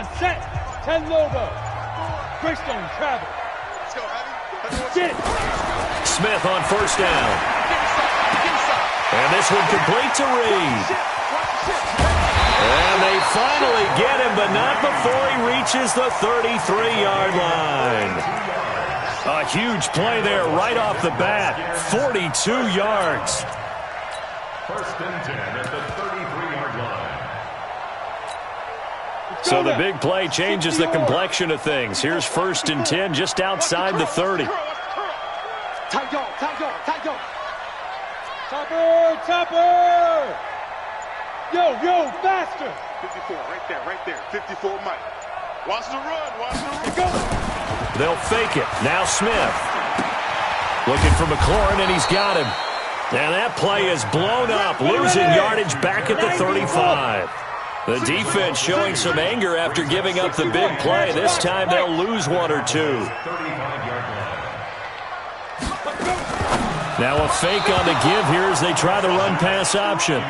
on, set. 10 logo. Greystone, travel. Let's go, Abby. Get it. Smith on first down. And this one complete to Reed. And they finally get him, but not before he reaches the 33-yard line. A huge play there right off the bat. 42 yards. First and 10 at the 33-yard line. So the big play changes the complexion of things. Here's first and 10 just outside the 30. Tight dog, tight dog, tight dog. Topper, topper. Yo, faster. 54, right there. 54, Mike. Watch the run, Go. They'll fake it. Now Smith. Looking for McLaurin, and he's got him. And that play is blown up, losing yardage back at the 35. The defense showing some anger after giving up the big play. This time they'll lose one or two. 35-yard line. Now a fake on the give here as they try the run-pass option.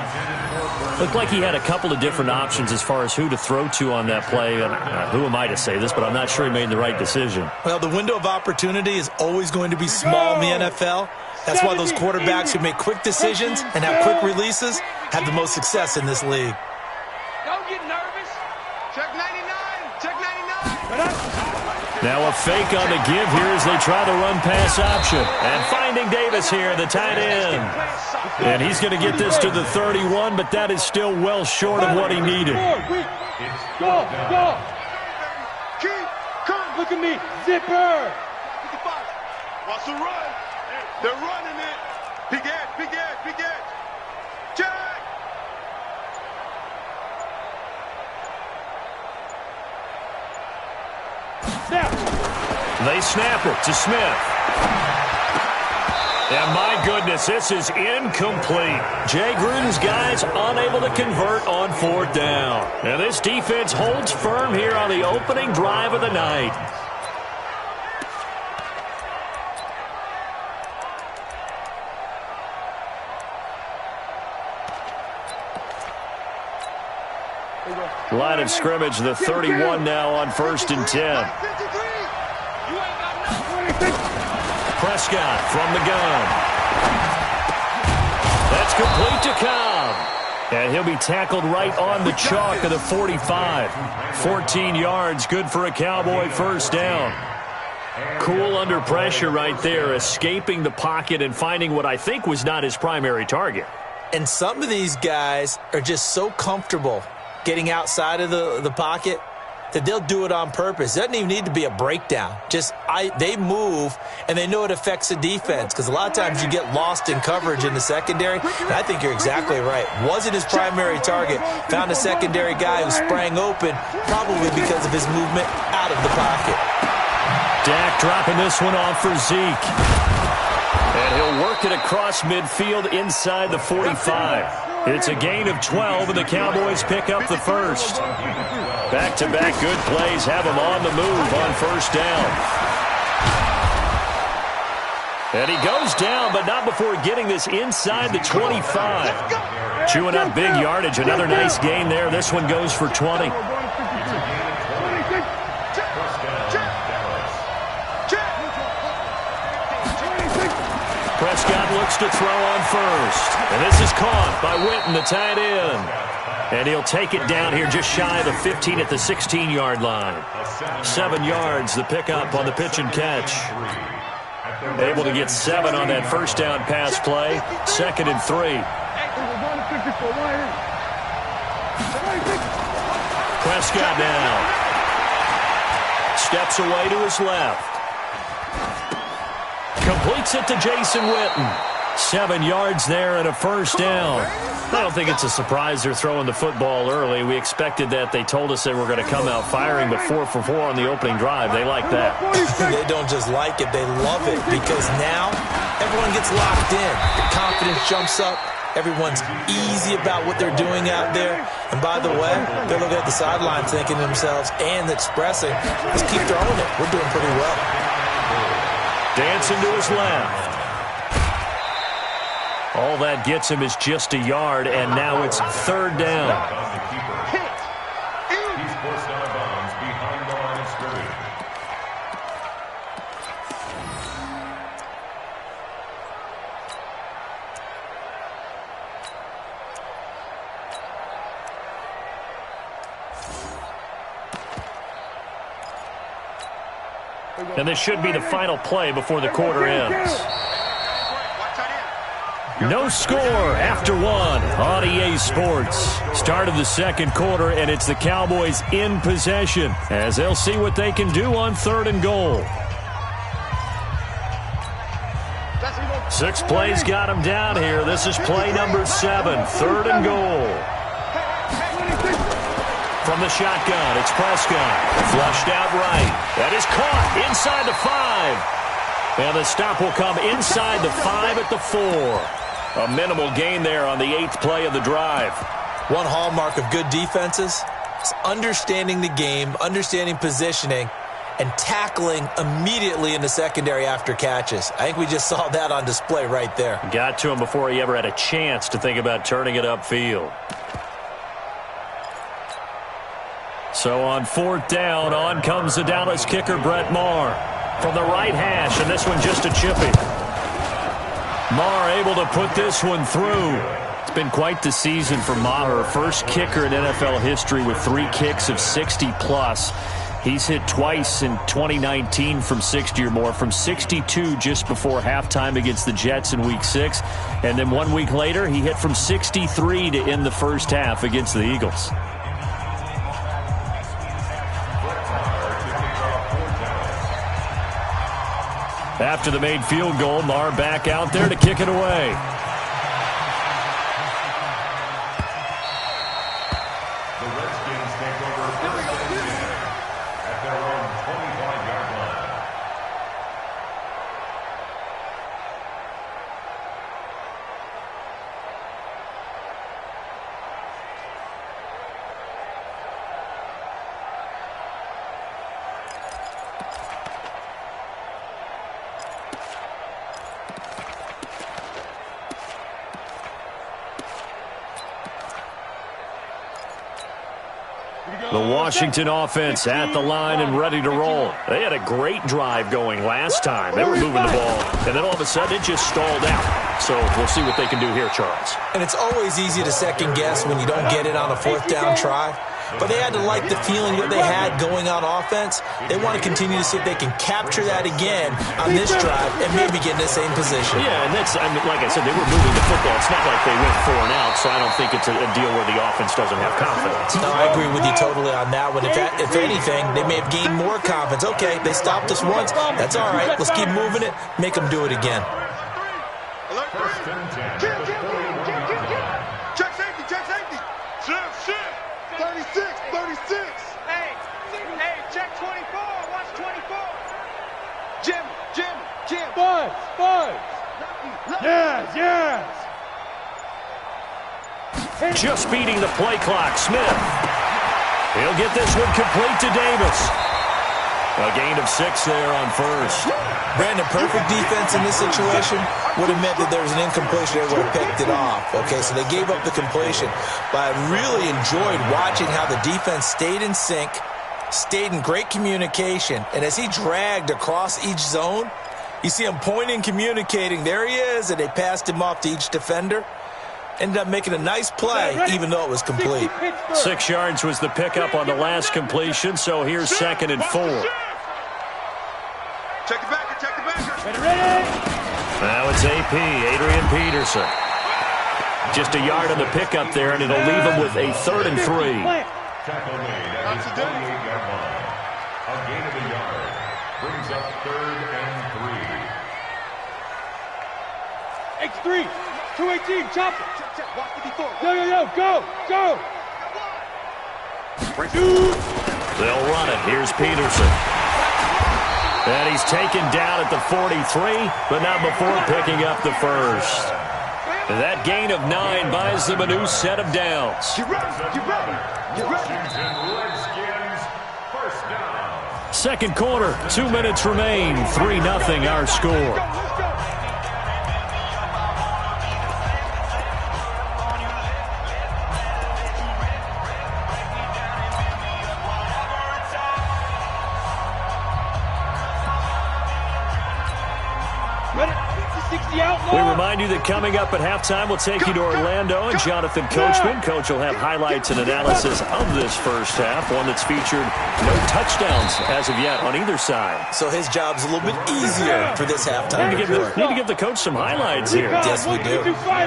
Looked like he had a couple of different options as far as who to throw to on that play. And who am I to say this, but I'm not sure he made the right decision. Well, the window of opportunity is always going to be small in the NFL. That's why those quarterbacks who make quick decisions and have quick releases have the most success in this league. Don't get nervous. Check 99. Check 99. Now a fake on the give here as they try the run-pass option. And finding Davis here, the tight end. And he's going to get this to the 31, but that is still well short of what he needed. Go. Look at me. Zipper. 55. Watch the run. They're running it. Big edge. Check. They snap it to Smith. And my goodness, this is incomplete. Jay Gruden's guys unable to convert on fourth down. Now this defense holds firm here on the opening drive of the night. Line of scrimmage, the 31 now on first and 10. Prescott from the gun. That's complete to Cobb. And he'll be tackled right on the chalk of the 45. 14 yards, good for a Cowboy first down. Cool under pressure right there, escaping the pocket and finding what I think was not his primary target. And some of these guys are just so comfortable getting outside of the pocket that they'll do it on purpose. It doesn't even need to be a breakdown. They move, and they know it affects the defense because a lot of times you get lost in coverage in the secondary, and I think you're exactly right. Wasn't his primary target. Found a secondary guy who sprang open, probably because of his movement out of the pocket. Dak dropping this one off for Zeke. And he'll work it across midfield inside the 45. It's a gain of 12, and the Cowboys pick up the first. Back-to-back good plays have them on the move on first down. And he goes down, but not before getting this inside the 25. Chewing up big yardage. Another nice gain there. This one goes for 20. Prescott looks to throw on first. And this is caught by Witten, the tight end. And he'll take it down here just shy of the 15 at the 16-yard line. 7 yards, the pickup on the pitch and catch. Able to get 7 on that first down pass play. 2nd and 3. Prescott now. Steps away to his left. Completes it to Jason Witten. 7 yards there and a first down. I don't think it's a surprise they're throwing the football early. We expected that. They told us they were going to come out firing, but 4 for 4 on the opening drive. They like that. They don't just like it, they love it, because now everyone gets locked in. The confidence jumps up. Everyone's easy about what they're doing out there. And by the way, they're looking at the sideline thinking to themselves and expressing, let's keep throwing it. We're doing pretty well. Dancing to his left. All that gets him is just a yard, and now it's 3rd down. He's forced out of bounds And this should be the final play before the quarter ends. No score after one on EA Sports. Start of the second quarter, and it's the Cowboys in possession as they'll see what they can do on 3rd and goal. 6 plays got them down here. This is play number 7, 3rd and goal. From the shotgun, it's Prescott. Flushed out right. That is caught inside the 5. And the stop will come inside the 5 at the 4. A minimal gain there on the 8th play of the drive. One hallmark of good defenses is understanding the game, understanding positioning, and tackling immediately in the secondary after catches. I think we just saw that on display right there. Got to him before he ever had a chance to think about turning it upfield. So on 4th down, on comes the Dallas kicker, Brett Maher, from the right hash, and this one just a chippy. Maher able to put this one through. It's been quite the season for Maher. First kicker in NFL history with 3 kicks of 60-plus. He's hit twice in 2019 from 60 or more, from 62 just before halftime against the Jets in Week 6. And then 1 week later, he hit from 63 to end the first half against the Eagles. After the made field goal, Maher back out there to kick it away. The Redskins take over at their own 25-yard line. The Washington offense at the line and ready to roll. They had a great drive going last time. They were moving the ball, and then all of a sudden it just stalled out. So we'll see what they can do here, Charles. And it's always easy to second guess when you don't get it on a 4th down try. But they had to like the feeling that they had going on offense. They want to continue to see if they can capture that again on this drive and maybe get in the same position. Yeah, and that's, I mean, like I said, they were moving the football. It's not like they went 4 and out, so I don't think it's a deal where the offense doesn't have confidence. No, I agree with you totally on that one. If anything, they may have gained more confidence. Okay, they stopped us once. That's all right. Let's keep moving it. Make them do it again. First and 10. Check safety, check safety. Shift. 36. Hey, check 24. Watch 24. Jim. 5. Yes. Just beating the play clock, Smith. He'll get this one complete to Davis. A gain of 6 there on first. Brandon, perfect defense in this situation would have meant that there was an incompletion. They would have picked it off. Okay, so they gave up the completion. But I really enjoyed watching how the defense stayed in sync, stayed in great communication. And as he dragged across each zone, you see him pointing, communicating. There he is, and they passed him off to each defender. Ended up making a nice play, even though it was complete. 6 yards was the pickup on the last completion, so here's 2nd and 4. Check the backer. Ready. Now it's AP, Adrian Peterson. Just a yard on the pickup there, and it'll leave him with a 3rd and 3. Tackle made at his 28-yard line. A gain of a yard brings up 3rd and 3. X3. 218. Chop it. Watch 54. Yo. Go. They'll run it. Here's Peterson. And he's taken down at the 43, but not before picking up the first. That gain of 9 buys them a new set of downs. Get ready. Washington Redskins, first down. Second quarter, 2 minutes remain. 3-0 our score. Ready. 60 out. We remind you that coming up at halftime, we'll take you to Orlando and Jonathan Coachman. Coach will have highlights and analysis of this first half, one that's featured no touchdowns as of yet on either side. So his job's a little bit easier for this halftime. Need to give the coach some highlights here. Yes, we do.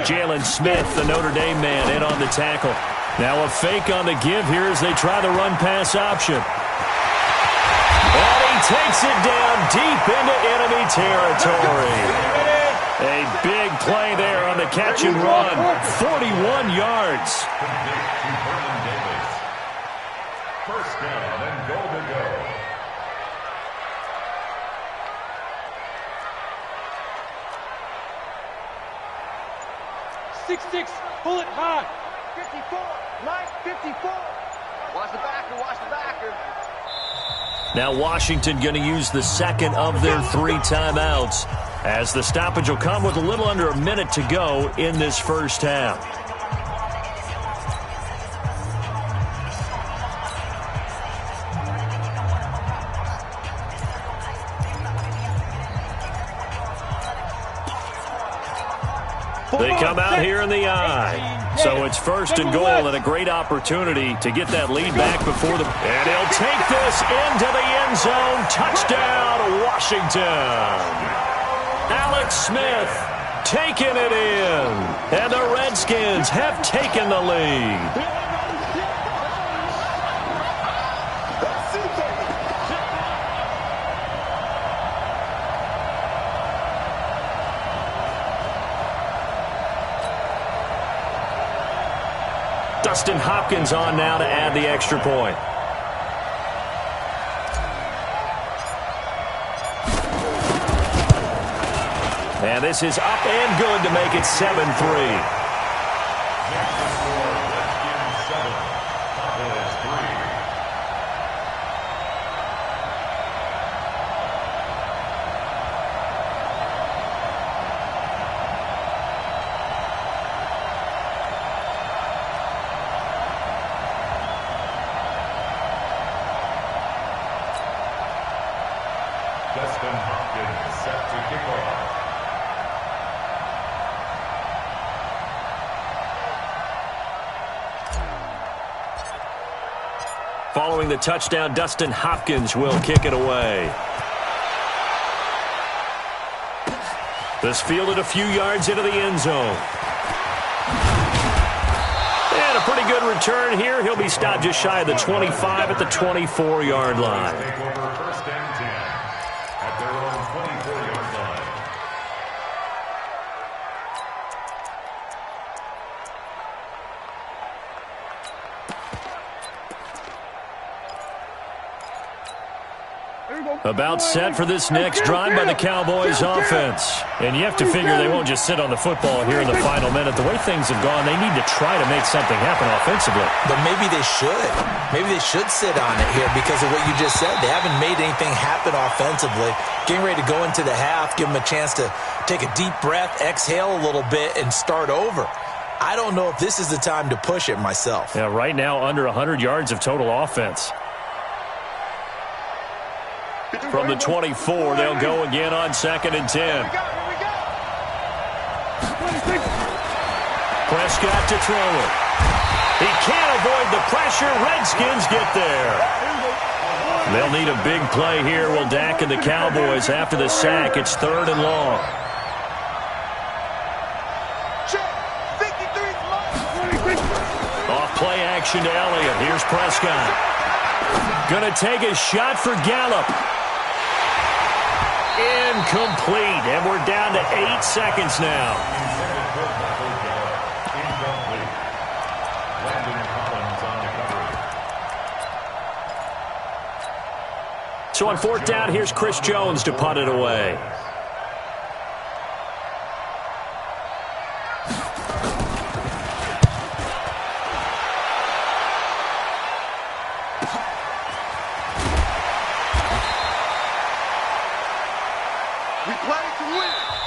Jalen Smith, the Notre Dame man, in on the tackle. Now a fake on the give here as they try the run-pass option. And he takes it down deep into enemy territory. A big play there on the catch and run. 41 yards. First down and goal to go. 6'6", pull it high. 54, Mike, 54. Watch the backer, watch the backer. Now Washington going to use the second of their 3 timeouts, as the stoppage will come with a little under a minute to go in this first half. They come out here in the I. So it's first and goal and a great opportunity to get that lead back before the... And he'll take this into the end zone. Touchdown, Washington. Alex Smith taking it in. And the Redskins have taken the lead. Dustin Hopkins on now to add the extra point. And this is up and good to make it 7-3. Dustin Hopkins set to kick off. Following the touchdown, Dustin Hopkins will kick it away. This fielded a few yards into the end zone. And a pretty good return here. He'll be stopped just shy of the 25 at the 24-yard line. Take over first and 10 at their own 24-yard line. About set for this next drive by the Cowboys offense. And you have to figure they won't just sit on the football here in the final minute. The way things have gone, they need to try to make something happen offensively. But maybe they should. Maybe they should sit on it here because of what you just said. They haven't made anything happen offensively. Getting ready to go into the half, give them a chance to take a deep breath, exhale a little bit, and start over. I don't know if this is the time to push it myself. Yeah, right now under 100 yards of total offense. From the 24, they'll go again on 2nd and 10. Prescott to throw it. He can't avoid the pressure. Redskins get there. They'll need a big play here. Will Dak and the Cowboys after the sack. It's 3rd and long. Off play action to Elliott. Here's Prescott. Gonna take a shot for Gallup. Incomplete, and we're down to 8 seconds now. So on 4th down, here's Chris Jones to punt it away.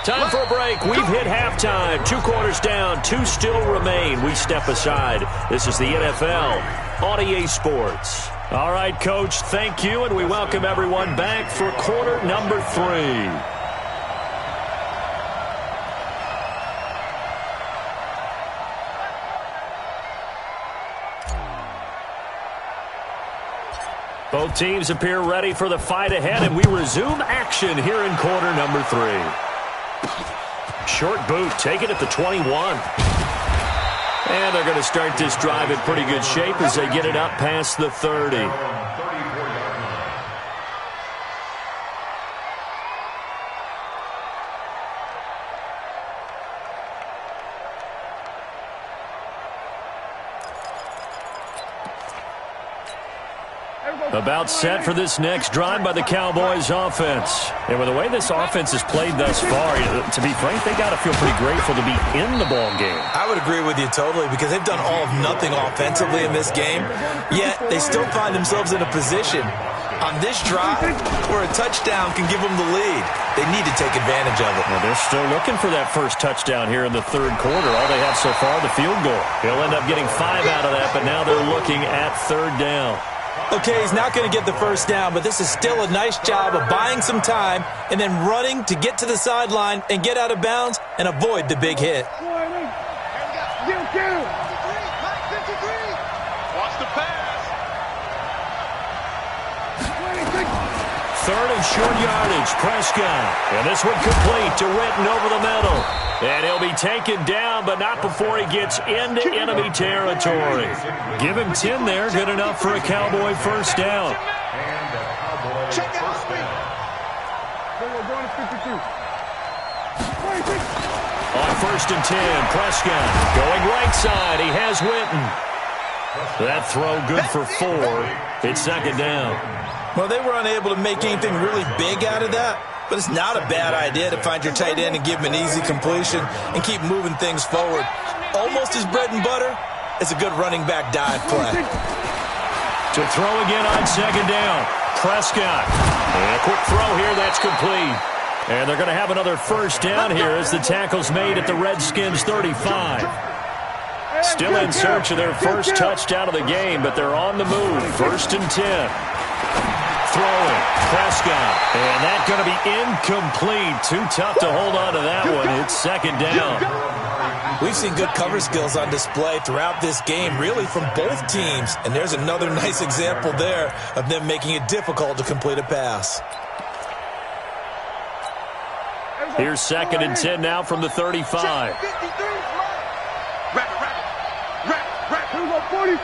Time for a break. We've hit halftime. 2 quarters down. 2 still remain. We step aside. This is the NFL on EA Sports. All right, Coach, thank you, and we welcome everyone back for quarter number 3. Both teams appear ready for the fight ahead, and we resume action here in quarter number 3. Short boot, taken at the 21. And they're going to start this drive in pretty good shape as they get it up past the 30. About set for this next drive by the Cowboys offense. And with the way this offense has played thus far, to be frank, they got to feel pretty grateful to be in the ball game. I would agree with you totally because they've done all of nothing offensively in this game, yet they still find themselves in a position on this drive where a touchdown can give them the lead. They need to take advantage of it. Well, they're still looking for that first touchdown here in the third quarter. All they have so far, the field goal. He'll end up getting 5 out of that, but now they're looking at third down. Okay, he's not going to get the first down, but this is still a nice job of buying some time and then running to get to the sideline and get out of bounds and avoid the big hit. Watch the pass. Third and short yardage, Prescott. And this one complete to Witten over the middle. And he'll be taken down, but not before he gets into enemy territory. Give him 10 there, good enough for a Cowboy first down. Check it out. On first and 10, Prescott going right side. He has Witten. That throw good for 4. It's second down. Well, they were unable to make anything really big out of that, but it's not a bad idea to find your tight end and give him an easy completion and keep moving things forward. Almost his bread and butter is a good running back dive play. To throw again on second down, Prescott. And a quick throw here, that's complete. And they're going to have another first down here as the tackle's made at the Redskins 35. Still in search of their first touchdown of the game, but they're on the move. First and 10. Throwing, Prescott, and that's going to be incomplete. Too tough to hold on to that one. It's second down. We've seen good cover skills on display throughout this game, really from both teams. And there's another nice example there of them making it difficult to complete a pass. Here's second and 10 now from the 35. Rabbit. 46.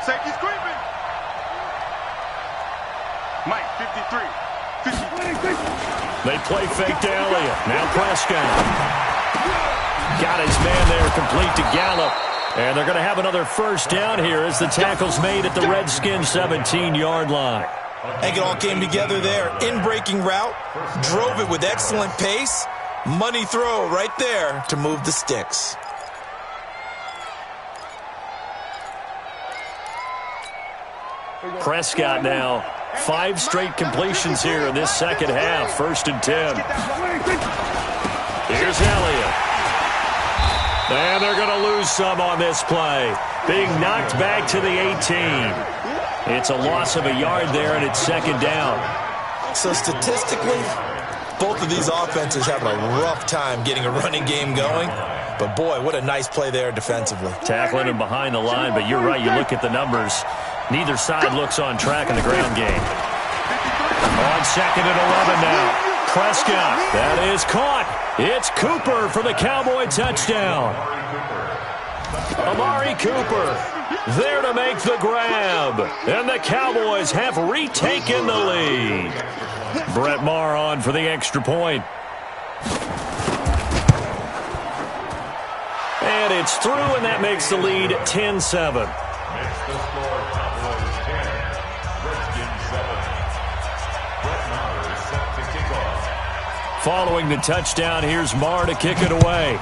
Safety's creeping. Mike, 53. 26. They play fake to Elliott. Now Prescott. Got his man there complete to Gallup. And they're going to have another first down here as the tackle's made at the Redskins 17-yard line. I think it all came together there. In-breaking route, drove it with excellent pace. Money throw right there to move the sticks. Prescott now. 5 straight completions here in this second half. First and 10. Here's Elliott. And they're going to lose some on this play. Being knocked back to the 18. It's a loss of a yard there, and it's second down. So statistically, both of these offenses having a rough time getting a running game going. But, boy, what a nice play there defensively. Tackling him behind the line, but you're right. You look at the numbers. Neither side looks on track in the ground game. On second and 11 now. Prescott. That is caught. It's Cooper for the Cowboy touchdown. Amari Cooper there to make the grab. And the Cowboys have retaken the lead. Brett Maher on for the extra point. And it's through, and that makes the lead 10-7. Following the touchdown, here's Maher to kick it away.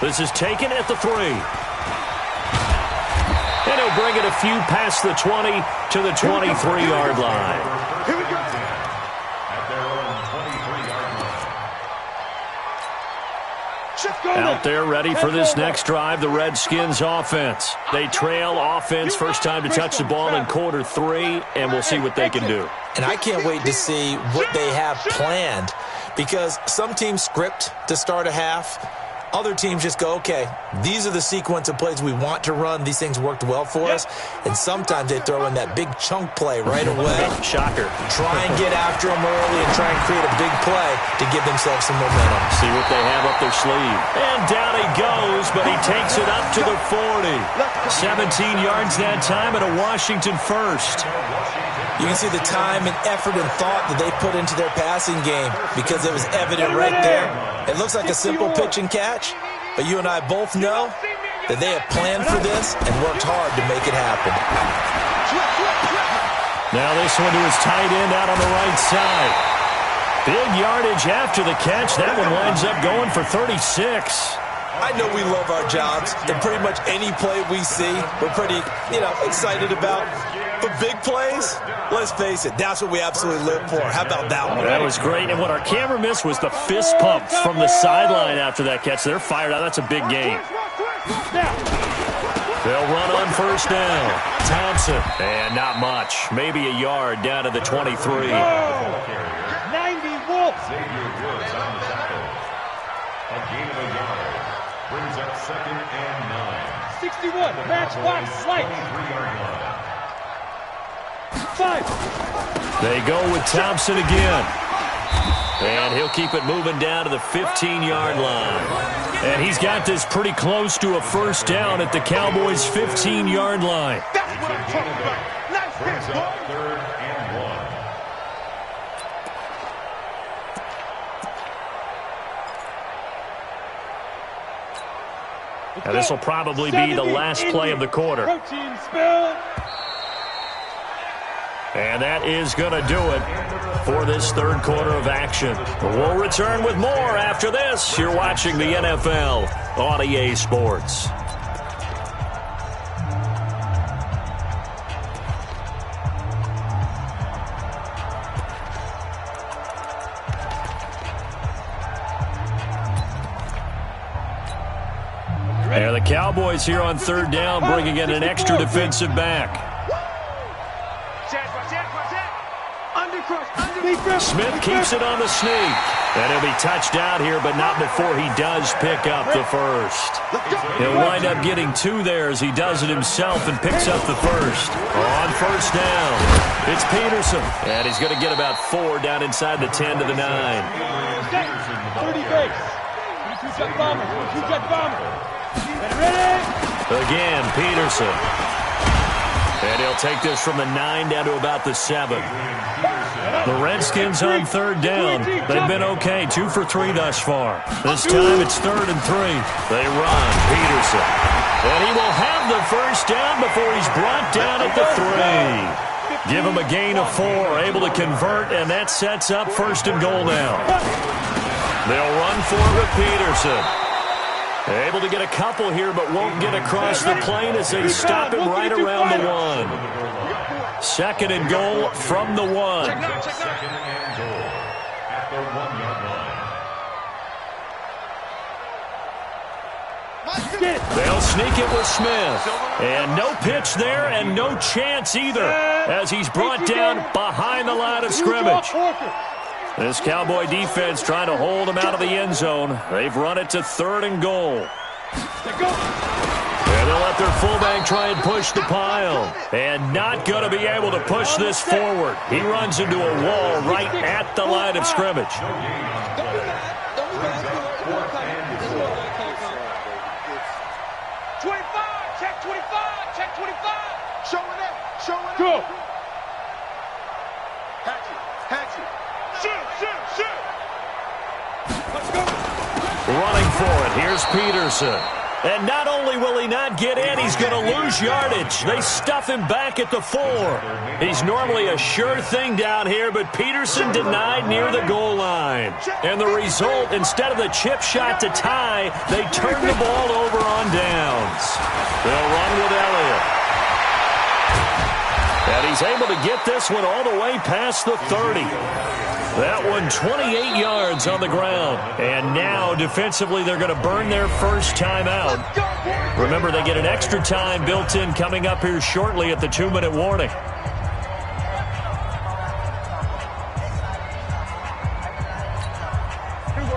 This is taken at the 3. And he'll bring it a few past the 20 to the 23-yard line. Here we go. At their own 23-yard line. Out there ready for this next drive, the Redskins offense. They trail offense first time to touch the ball in quarter 3, and we'll see what they can do. And I can't wait to see what they have planned, because some teams script to start a half. Other teams just go, okay, these are the sequence of plays we want to run. These things worked well for us. And sometimes they throw in that big chunk play right away. Shocker. Try and get after them early and try and create a big play to give themselves some momentum. See what they have up their sleeve. And down he goes, but he takes it up to the 40. 17 yards that time and a Washington first. You can see the time and effort and thought that they put into their passing game because it was evident right there. It looks like a simple pitch and catch, but you and I both know that they have planned for this and worked hard to make it happen. Now this one to his tight end out on the right side. Big yardage after the catch. That one winds up going for 36. I know we love our jobs, and pretty much any play we see, we're pretty, excited about. But big plays, let's face it, that's what we absolutely live for. How about that one? That was great, and what our camera missed was the fist pump from the sideline after that catch. They're fired out. That's a big game. They'll run on first down. Thompson, and not much. Maybe a yard down to the 23. 90 Wolves. A gain of a yard brings up 2nd and 9. 61, matchbox slice. 23-yard line. 5. They go with Thompson again. And he'll keep it moving down to the 15-yard line. And he's got this pretty close to a first down at the Cowboys' 15-yard line. That's what I'm talking about. Nice Brings hit, up boy. 3rd and 1. Now this will probably be the last play of the quarter. Protein spill. And that is going to do it for this third quarter of action. We'll return with more after this. You're watching the NFL on EA Sports. And the Cowboys here on third down, bringing in an extra defensive back. Smith keeps it on the sneak. And he'll be touched out here, but not before he does pick up the first. He'll wind up getting 2 there as he does it himself and picks up the first. On first down, it's Peterson. And he's going to get about 4 down inside the 10 to the 9. 30 base. 22-jet bomber. 22-jet bomber. Ready? Again, Peterson. And he'll take this from the 9 down to about the 7. The Redskins on third down. They've been okay, 2 for 3 thus far. This time it's 3rd and 3. They run, Peterson. And he will have the first down before he's brought down at the 3. Give him a gain of 4, able to convert, and that sets up 1st and goal now. They'll run for it with Peterson. Able to get a couple here, but won't get across the plane as they stop him right around the 1. 2nd and goal from the 1. 2nd and goal at the 1-yard line. They'll sneak it with Smith. And no pitch there and no chance either as he's brought down behind the line of scrimmage. This Cowboy defense trying to hold him out of the end zone. They've run it to 3rd and goal. And they'll let their fullback try and push the pile. And not going to be able to push this forward. He runs into a wall right at the line of scrimmage. 25, check 25, check 25. Showing up, showing up. Go. Hatchet. Shoot. Let's go. Running for it. Here's Peterson. And not only will he not get in, he's going to lose yardage. They stuff him back at the 4. He's normally a sure thing down here, but Peterson denied near the goal line. And the result, instead of the chip shot to tie, they turn the ball over on downs. They'll run with Elliott. And he's able to get this one all the way past the 30. That one 28 yards on the ground. And now, defensively, they're going to burn their first timeout. Remember, they get an extra time built in coming up here shortly at the 2-minute warning.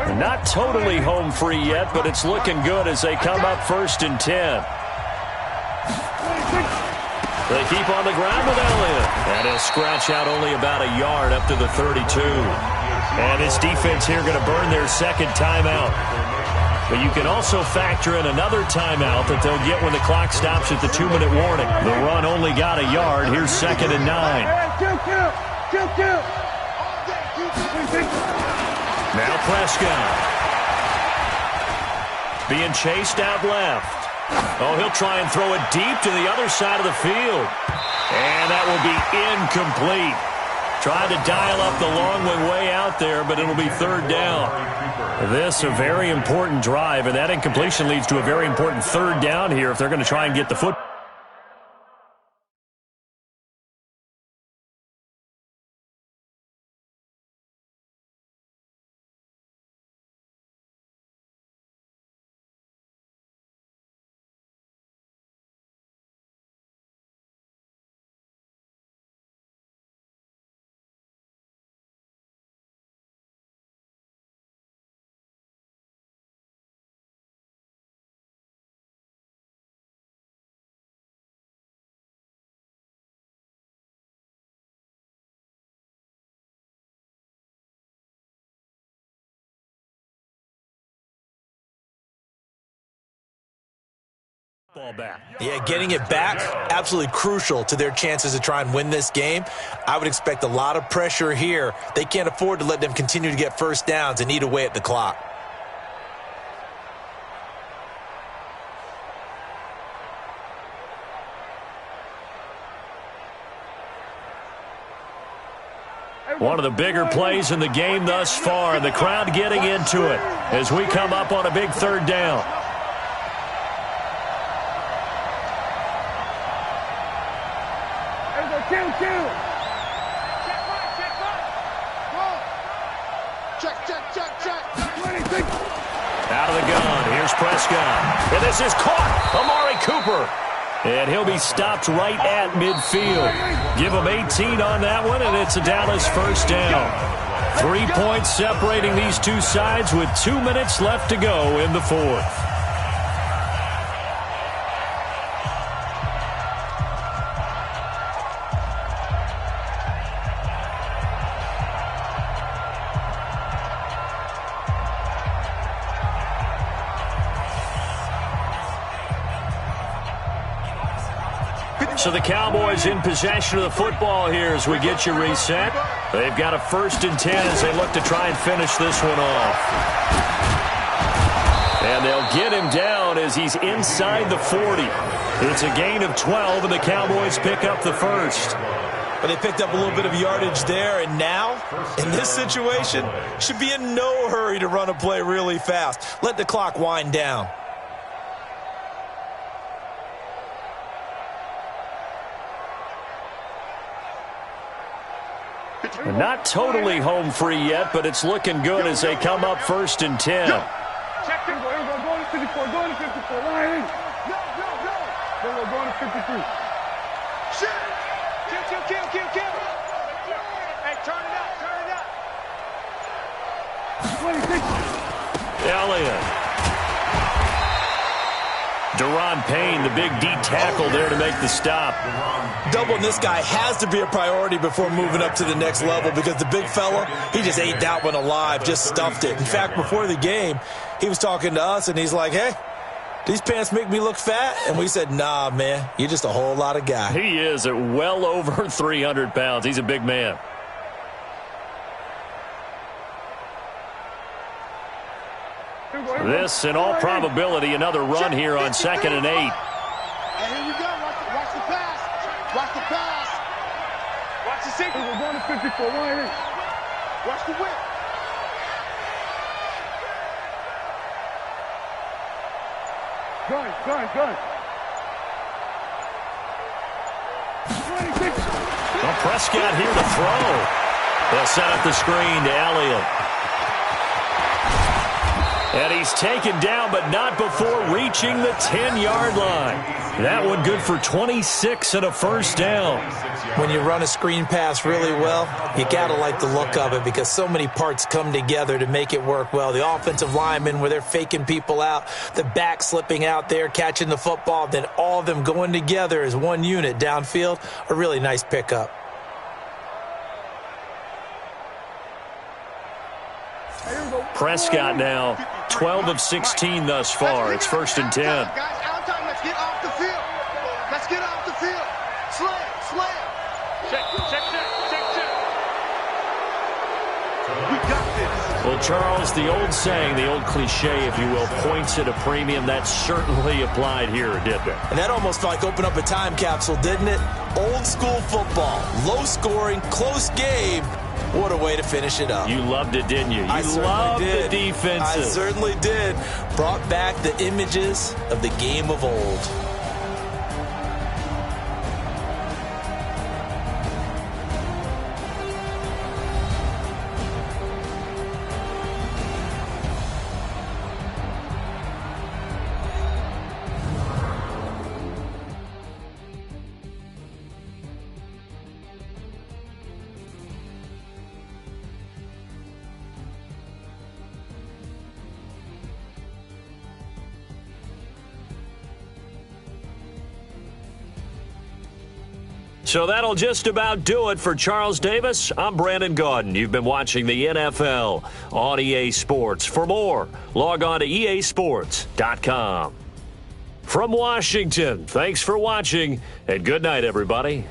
And Not totally home free yet, but it's looking good as they come up 1st and 10. They keep on the ground with Elliott. And he'll scratch out only about a yard up to the 32. And this defense here going to burn their second timeout. But you can also factor in another timeout that they'll get when the clock stops at the 2-minute warning. The run only got a yard. Here's 2nd and 9. Now Prescott. Being chased out left. Oh, he'll try and throw it deep to the other side of the field. And that will be incomplete. Tried to dial up the long one way out there, but it'll be 3rd down. This a very important drive, and that incompletion leads to a very important 3rd down here if they're going to try and get the football. Ball back. Yeah, getting it back, absolutely crucial to their chances to try and win this game. I would expect a lot of pressure here. They can't afford to let them continue to get first downs and eat away at the clock. One of the bigger plays in the game thus far, and the crowd getting into it as we come up on a big 3rd down. Out of the gun, here's Prescott. And this is caught, Amari Cooper. And he'll be stopped right at midfield. Give him 18 on that one, and it's a Dallas 1st down. 3 points separating these two sides with 2 minutes left to go in the 4th. So the Cowboys in possession of the football here as we get you reset. They've got a 1st and 10 as they look to try and finish this one off. And they'll get him down as he's inside the 40. It's a gain of 12, and the Cowboys pick up the 1st. But they picked up a little bit of yardage there, and now, in this situation, should be in no hurry to run a play really fast. Let the clock wind down. Not totally home free yet, but it's looking good as they come up 1st and 10. Check him. Go to 54. Go to 54. Line. Go to 53. Shit. Kill. Hey, turn it up. 26. Elliott. Deron Payne, the big D tackle there to make the stop. Doubling this guy has to be a priority before moving up to the next level because the big fella, he just ate that one alive, just stuffed it. In fact, before the game, he was talking to us, and he's like, hey, these pants make me look fat? And we said, nah, man, you're just a whole lot of guy. He is at well over 300 pounds. He's a big man. This, in all probability, another run here on 2nd and 8. And here we go. Watch the pass. Watch the pass. Watch the signal. We're going to 54. Line. Watch the whip. Gun. 26. Well, Prescott here to throw. They'll set up the screen to Elliott. And he's taken down, but not before reaching the 10-yard line. That one good for 26 and a first down. When you run a screen pass really well, you got to like the look of it because so many parts come together to make it work well. The offensive linemen, where they're faking people out, the back slipping out there, catching the football, then all of them going together as one unit downfield, a really nice pickup. Prescott now 12 of 16 thus far. It's 1st and 10. Guys, out of time. Let's get off the field. Let's get off the field. Slam. Check. We got this. Well, Charles, the old saying, the old cliche, if you will, points at a premium, that certainly applied here, didn't it? And that almost felt like open up a time capsule, didn't it? Old school football, low scoring, close game. What a way to finish it up. You loved it, didn't you? I certainly loved did. the defenses. I certainly did. Brought back the images of the game of old. So that'll just about do it for Charles Davis. I'm Brandon Gaudin. You've been watching the NFL on EA Sports. For more, log on to easports.com. From Washington, thanks for watching, and good night, everybody.